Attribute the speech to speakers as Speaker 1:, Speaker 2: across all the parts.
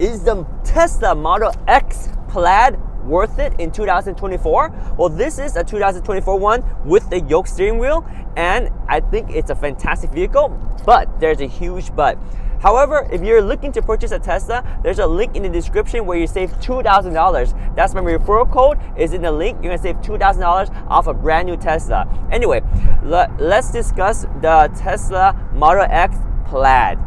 Speaker 1: Is the Tesla Model X Plaid worth it in 2024? Well, this is a 2024 one with the yoke steering wheel, and I think it's a fantastic vehicle, but there's a huge but. However, if you're looking to purchase a Tesla, there's a link in the description where you save $2,000. That's my referral code is in the link. You're gonna save $2,000 off a brand new Tesla. Anyway, let's discuss the Tesla Model X Plaid.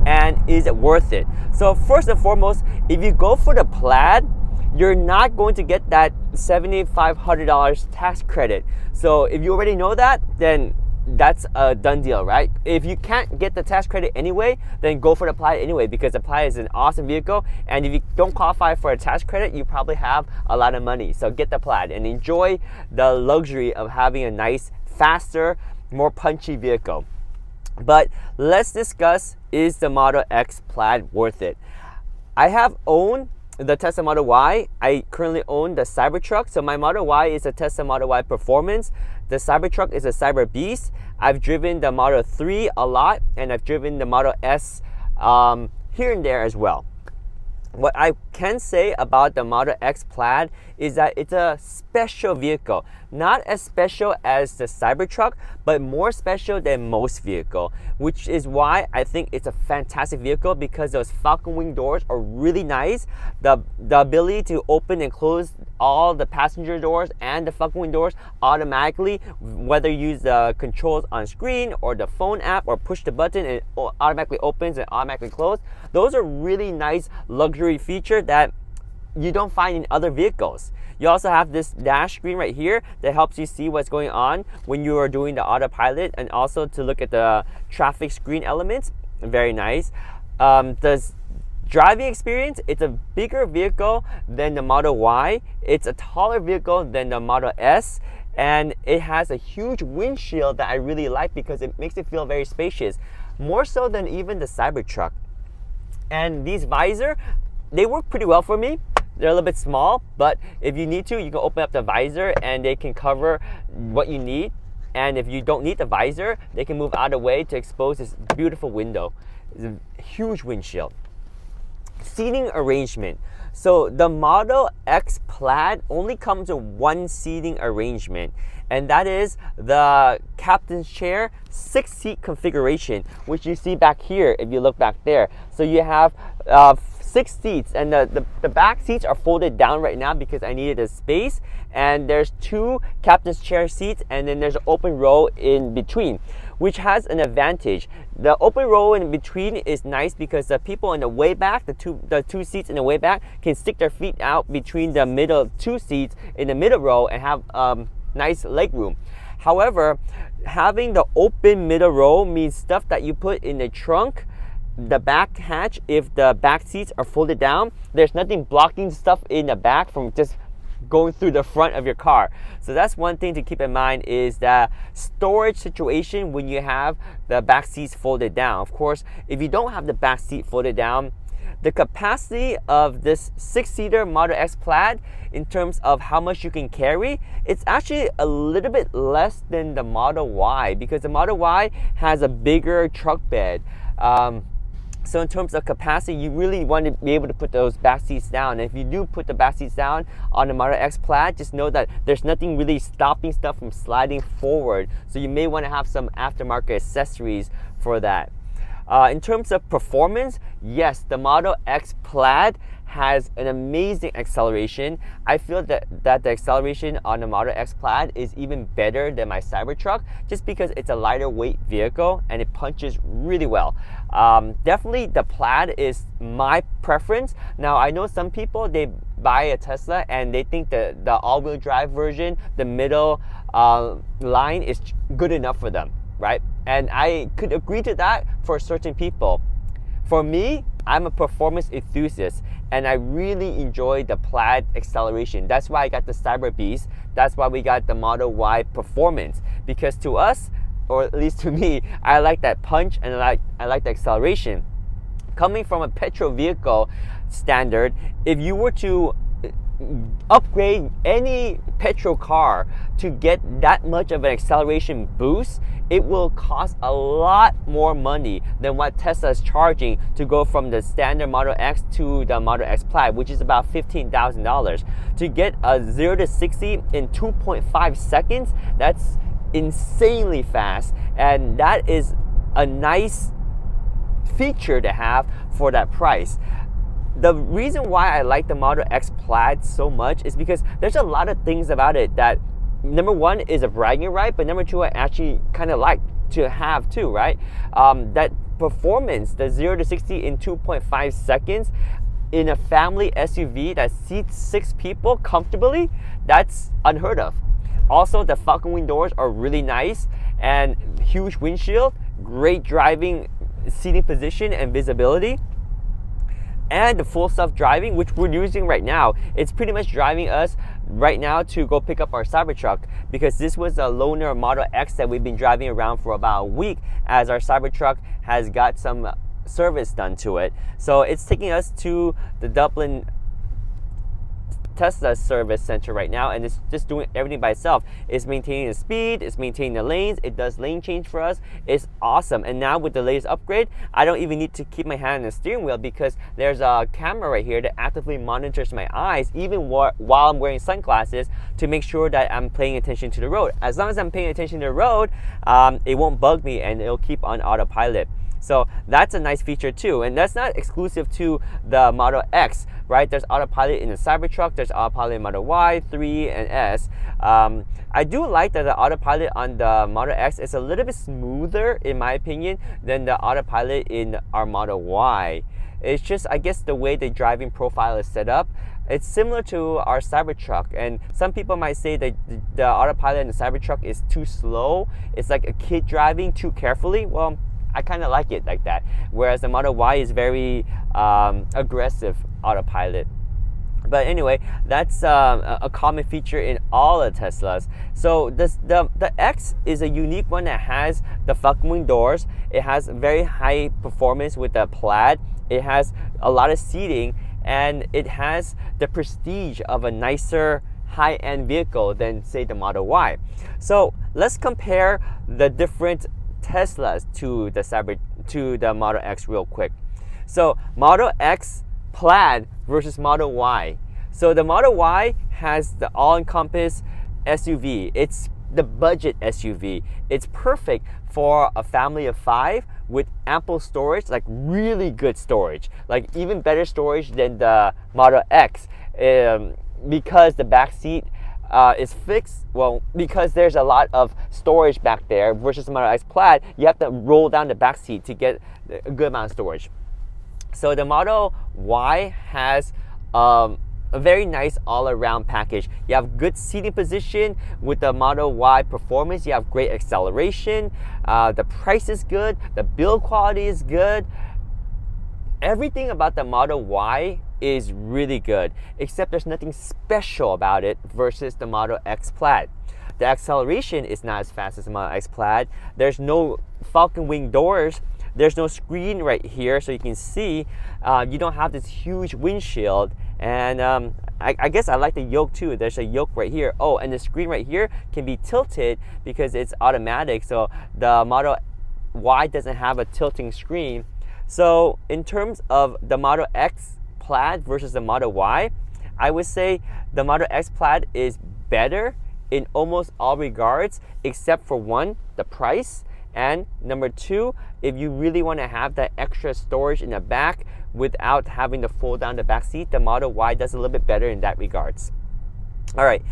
Speaker 1: And is it worth it? So first and foremost, if you go for the Plaid, you're not going to get that $7,500 tax credit. So if you already know that, then that's a done deal, right? If you can't get the tax credit anyway, then go for the Plaid anyway, because the Plaid is an awesome vehicle, and if you don't qualify for a tax credit, you probably have a lot of money. So get the Plaid and enjoy the luxury of having a nice, faster, more punchy vehicle. But let's discuss, is the Model X Plaid worth it? I have owned the Tesla Model Y. I currently own the Cybertruck. So my Model Y is a Tesla Model Y Performance. The Cybertruck is a Cyber Beast. I've driven the Model 3 a lot, and I've driven the Model S here and there as well. What I can say about the Model X Plaid is that it's a special vehicle. Not as special as the Cybertruck, but more special than most vehicle, which is why I think it's a fantastic vehicle, because those falcon wing doors are really nice. The ability to open and close all the passenger doors and the falcon wing doors automatically, whether you use the controls on screen or the phone app or push the button and it automatically opens and automatically closes. Those are really nice luxury feature that you don't find in other vehicles. You also have this dash screen right here that helps you see what's going on when you are doing the autopilot, and also to look at the traffic screen elements. Very nice. The driving experience, it's a bigger vehicle than the Model Y. It's a taller vehicle than the Model S, and it has a huge windshield that I really like because it makes it feel very spacious, more so than even the Cybertruck. And these visor, they work pretty well for me. They're a little bit small, but if you need to, you can open up the visor and they can cover what you need. And if you don't need the visor, they can move out of the way to expose this beautiful window. It's a huge windshield. Seating arrangement. So the Model X Plaid only comes with one seating arrangement, and that is the captain's chair 6-seat configuration, which you see back here if you look back there. So you have 6 seats, and the back seats are folded down right now because I needed a space, and there's 2 captain's chair seats, and then there's an open row in between, which has an advantage. The open row in between is nice because the people in the way back, the two seats in the way back, can stick their feet out between the middle 2 seats in the middle row and have nice leg room. However, having the open middle row means stuff that you put in the trunk, the back hatch, if the back seats are folded down, there's nothing blocking stuff in the back from just going through the front of your car. So that's one thing to keep in mind, is the storage situation when you have the back seats folded down. Of course, if you don't have the back seat folded down, the capacity of this 6-seater Model X Plaid in terms of how much you can carry, it's actually a little bit less than the Model Y, because the Model Y has a bigger truck bed. So in terms of capacity, you really want to be able to put those back seats down. And if you do put the back seats down on the Model X Plaid, just know that there's nothing really stopping stuff from sliding forward. So you may want to have some aftermarket accessories for that. In terms of performance, yes, the Model X Plaid has an amazing acceleration. I feel that the acceleration on the Model X Plaid is even better than my Cybertruck, just because it's a lighter weight vehicle and it punches really well. Definitely the Plaid is my preference. Now I know some people, they buy a Tesla and they think that the all-wheel drive version, the middle line, is good enough for them, right? And I could agree to that for certain people. For me, I'm a performance enthusiast, and I really enjoy the Plaid acceleration. That's why I got the Cyber Beast. That's why we got the Model Y Performance, because to us, or at least to me, I like that punch and I like the acceleration. Coming from a petrol vehicle standard, if you were to upgrade any petrol car to get that much of an acceleration boost, it will cost a lot more money than what Tesla is charging to go from the standard Model X to the Model X Plaid, which is about $15,000. To get a 0 to 60 in 2.5 seconds, that's insanely fast, and that is a nice feature to have for that price. The reason why I like the Model X Plaid so much is because there's a lot of things about it that, number one, is a bragging right, but number two, I actually kind of like to have too, right? That performance, the 0 to 60 in 2.5 seconds in a family SUV that seats 6 people comfortably, that's unheard of. Also, the Falcon Wing doors are really nice, and huge windshield, great driving seating position and visibility. And the full self-driving, which we're using right now, it's pretty much driving us right now to go pick up our Cybertruck, because this was a loaner Model X that we've been driving around for about a week as our Cybertruck has got some service done to it. So it's taking us to the Dublin Tesla service center right now, and it's just doing everything by itself. It's maintaining the speed, it's maintaining the lanes, it does lane change for us. It's awesome. And now with the latest upgrade, I don't even need to keep my hand on the steering wheel, because there's a camera right here that actively monitors my eyes even while I'm wearing sunglasses, to make sure that I'm paying attention to the road. As long as I'm paying attention to the road, it won't bug me, and it'll keep on autopilot. So that's a nice feature too, and that's not exclusive to the Model X, right? There's autopilot in the Cybertruck, there's autopilot in Model Y, 3, and S. I do like that the autopilot on the Model X is a little bit smoother, in my opinion, than the autopilot in our Model Y. It's just, I guess, the way the driving profile is set up. It's similar to our Cybertruck, and some people might say that the autopilot in the Cybertruck is too slow. It's like a kid driving too carefully. Well, I kind of like it like that, whereas the Model Y is very aggressive autopilot. But anyway, that's a common feature in all the Teslas. So the X is a unique one that has the Falcon Wing doors. It has very high performance with the Plaid. It has a lot of seating, and it has the prestige of a nicer high-end vehicle than, say, the Model Y. So let's compare the different Teslas to the Model X real quick. So Model X Plaid versus Model Y. So the Model Y has the all-encompass SUV. It's the budget SUV. It's perfect for a family of 5 with ample storage, like really good storage, like even better storage than the Model X, because the back seat is fixed. Well, because there's a lot of storage back there versus the Model X Plaid, you have to roll down the back seat to get a good amount of storage. So the Model Y has a very nice all-around package. You have good seating position with the Model Y performance. You have great acceleration. The price is good. The build quality is good. Everything about the Model Y is really good, except there's nothing special about it versus the Model X Plaid. The acceleration is not as fast as the Model X Plaid. There's no Falcon Wing doors. There's no screen right here, so you can see. You don't have this huge windshield, and I guess I like the yoke too. There's a yoke right here. Oh, and the screen right here can be tilted because it's automatic, so the Model Y doesn't have a tilting screen. So in terms of the Model X Plaid versus the Model Y, I would say the Model X Plaid is better in almost all regards, except for one, the price, and number two, if you really want to have that extra storage in the back without having to fold down the back seat, the Model Y does a little bit better in that regards. All right,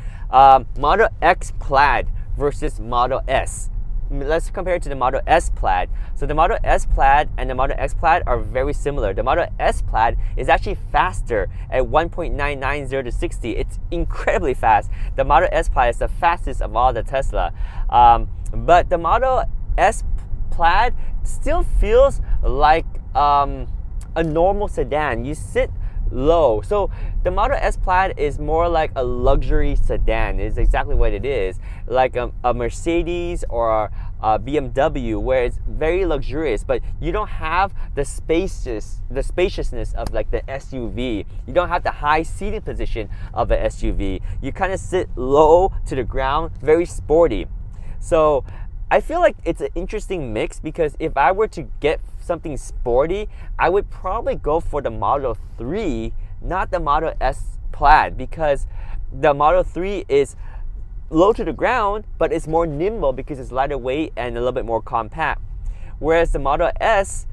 Speaker 1: Model X Plaid versus Model S. Let's compare it to the Model S Plaid. So the Model S Plaid and the Model X Plaid are very similar. The Model S Plaid is actually faster at 1.99 0 to 60. It's incredibly fast. The Model S Plaid is the fastest of all the Tesla. But the Model S Plaid still feels like a normal sedan. You sit low. So the Model S Plaid is more like a luxury sedan. It's exactly what it is, like a Mercedes or a BMW, where it's very luxurious, but you don't have the spaciousness of like the SUV. You don't have the high seating position of an SUV. You kind of sit low to the ground, very sporty. So I feel like it's an interesting mix, because if I were to get something sporty, I would probably go for the Model 3, not the Model S Plaid, because the Model 3 is low to the ground, but it's more nimble because it's lighter weight and a little bit more compact. Whereas the Model S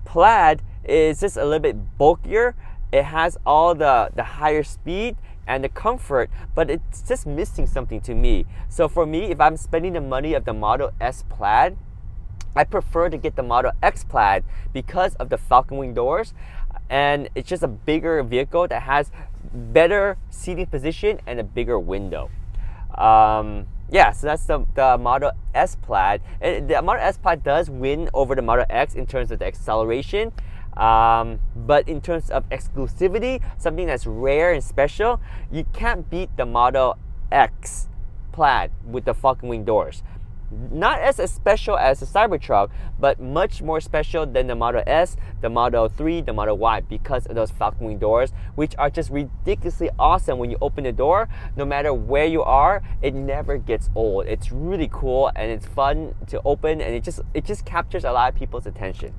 Speaker 1: Plaid is just a little bit bulkier. It has all the higher speed and the comfort, but it's just missing something to me. So for me, if I'm spending the money of the Model S Plaid, I prefer to get the Model X Plaid because of the falcon wing doors, and it's just a bigger vehicle that has better seating position and a bigger window. Yeah, so that's the Model S Plaid. And the Model S Plaid does win over the Model X in terms of the acceleration. But in terms of exclusivity, something that's rare and special, you can't beat the Model X Plaid with the falcon wing doors. Not as special as the Cybertruck, but much more special than the Model S, the Model 3, the Model Y, because of those falcon wing doors, which are just ridiculously awesome. When you open the door, no matter where you are, it never gets old. It's really cool and it's fun to open, and it just captures a lot of people's attention.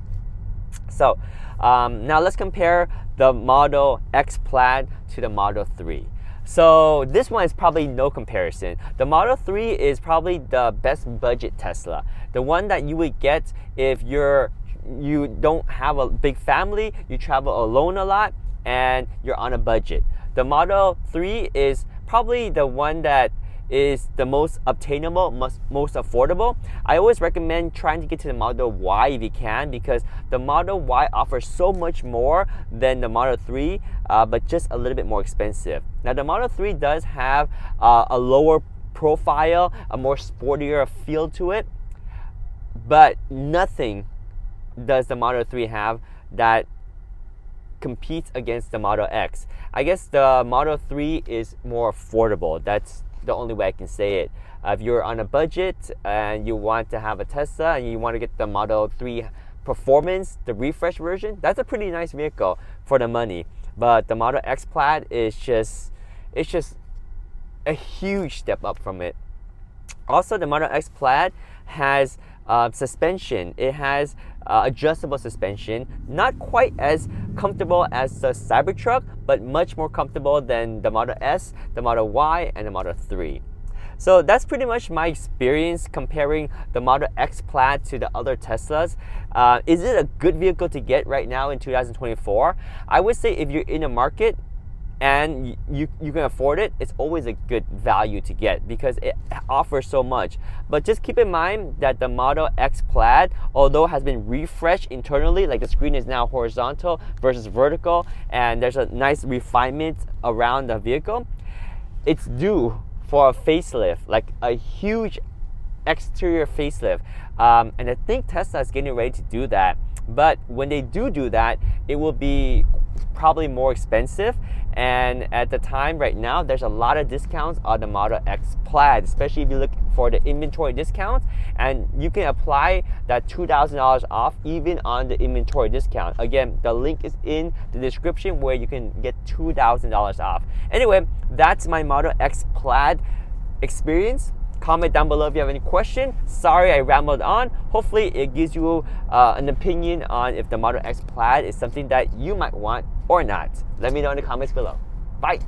Speaker 1: So now let's compare the Model X Plaid to the Model 3. So this one is probably no comparison. The Model 3 is probably the best budget Tesla. The one that you would get if you don't have a big family, you travel alone a lot, and you're on a budget. The Model 3 is probably the one that is the most obtainable, most affordable. I always recommend trying to get to the Model Y if you can, because the Model Y offers so much more than the Model 3, but just a little bit more expensive. Now the Model 3 does have a lower profile, a more sportier feel to it, but nothing does the Model 3 have that competes against the Model X. I guess the Model 3 is more affordable. That's the only way I can say it. If you're on a budget and you want to have a Tesla and you want to get the Model 3 Performance, the refresh version, that's a pretty nice vehicle for the money. But the Model X Plaid is just a huge step up from it. Also, the Model X Plaid has suspension. It has adjustable suspension, not quite as comfortable as the Cybertruck, but much more comfortable than the Model S, the Model Y, and the Model 3. So that's pretty much my experience comparing the Model X Plaid to the other Teslas. Is it a good vehicle to get right now in 2024? I would say if you're in a market and you can afford it, it's always a good value to get because it offers so much. But just keep in mind that the Model X Plaid, although has been refreshed internally, like the screen is now horizontal versus vertical, and there's a nice refinement around the vehicle, it's due for a facelift, like a huge exterior facelift. And I think Tesla is getting ready to do that. But when they do that, it will be probably more expensive. And at the time right now, there's a lot of discounts on the Model X Plaid, especially if you look for the inventory discounts. And you can apply that $2,000 off even on the inventory discount. Again, the link is in the description where you can get $2,000 off. Anyway, that's my Model X Plaid experience. Comment down below if you have any question. Sorry I rambled on. Hopefully it gives you an opinion on if the Model X Plaid is something that you might want or not. Let me know in the comments below. Bye.